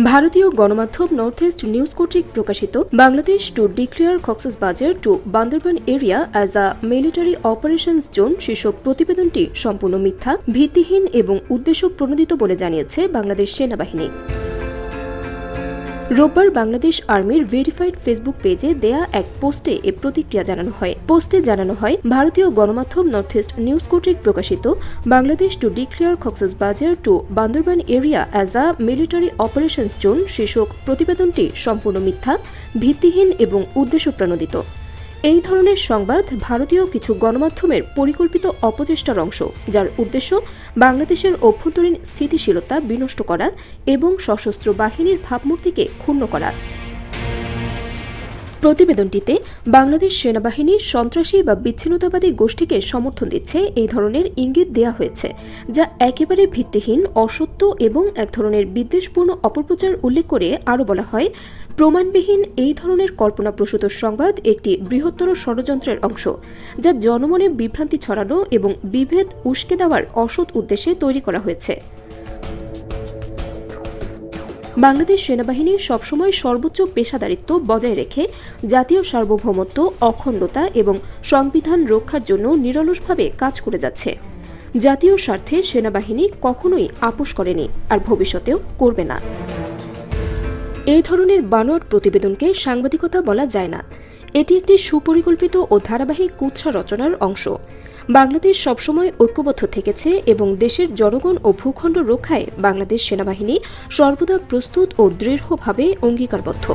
ভারতীয় গণমাধ্যম north east News কর্তৃক প্রকাশিত Bangladesh to declare Cox's Bazar to Bandarban area as a military operations zone শীর্ষক প্রতিবেদনটি সম্পূর্ণ মিথ্যা, ভিত্তিহীন এবং উদ্দেশ্য প্রণোদিত বলে জানিয়েছে বাংলাদেশ সেনাবাহিনী। রোববার বাংলাদেশ আর্মির ভেরিফাইড ফেসবুক পেজে দেয়া এক পোস্টে এ প্রতিক্রিয়া জানানো হয়। পোস্টে জানানো হয়, ভারতীয় গণমাধ্যম নর্থ ইস্ট নিউজ কর্তৃক প্রকাশিত Bangladesh to declare Cox's Bazar to Bandarban area as a military operations zone শীর্ষক প্রতিবেদনটি সম্পূর্ণ মিথ্যা, ভিত্তিহীন এবং উদ্দেশ্য প্রণোদিত। এই ধরনের সংবাদ ভারতীয় কিছু গণমাধ্যমের পরিকল্পিত অপচেষ্টার অংশ, যার উদ্দেশ্য বাংলাদেশের অভ্যন্তরীণ স্থিতিশীলতা বিনষ্ট করা এবং সশস্ত্র বাহিনীর ভাবমূর্তিকে ক্ষুণ্ণ করা। প্রতিবেদনটিতে বাংলাদেশ সেনাবাহিনী সন্ত্রাসী বা বিচ্ছিন্নতাবাদী গোষ্ঠীকে সমর্থন দিচ্ছে এই ধরনের ইঙ্গিত দেয়া হয়েছে, যা একেবারে ভিত্তিহীন, অসত্য এবং এক ধরনের বিদ্বেষপূর্ণ অপপ্রচার উল্লেখ করে আরও বলা হয়, প্রমাণবিহীন এই ধরনের কল্পনাপ্রসূত সংবাদ একটি বৃহত্তর ষড়যন্ত্রের অংশ, যা জনমনে বিভ্রান্তি ছড়ানো এবং বিভেদ উস্কে দেওয়ার অসৎ উদ্দেশ্যে তৈরি করা হয়েছে। বাংলাদেশ সেনাবাহিনী সবসময় সর্বোচ্চ পেশাদারিত্ব বজায় রেখে জাতীয় সার্বভৌমত্ব, অখণ্ডতা এবং সংবিধান রক্ষার জন্য নিরলসভাবে কাজ করে যাচ্ছে। জাতীয় স্বার্থে সেনাবাহিনী কখনোই আপোস করেনি আর ভবিষ্যতেও করবে না। এই ধরনের বানোয়াট প্রতিবেদনকে সাংবাদিকতা বলা যায় না। এটি একটি সুপরিকল্পিত ও ধারাবাহিক কুৎসা রচনার অংশ। বাংলাদেশ সবসময় ঐক্যবদ্ধ থেকেছে এবং দেশের জনগণ ও ভূখণ্ড রক্ষায় বাংলাদেশ সেনাবাহিনী সর্বদা প্রস্তুত ও দৃঢ়ভাবে অঙ্গীকারবদ্ধ।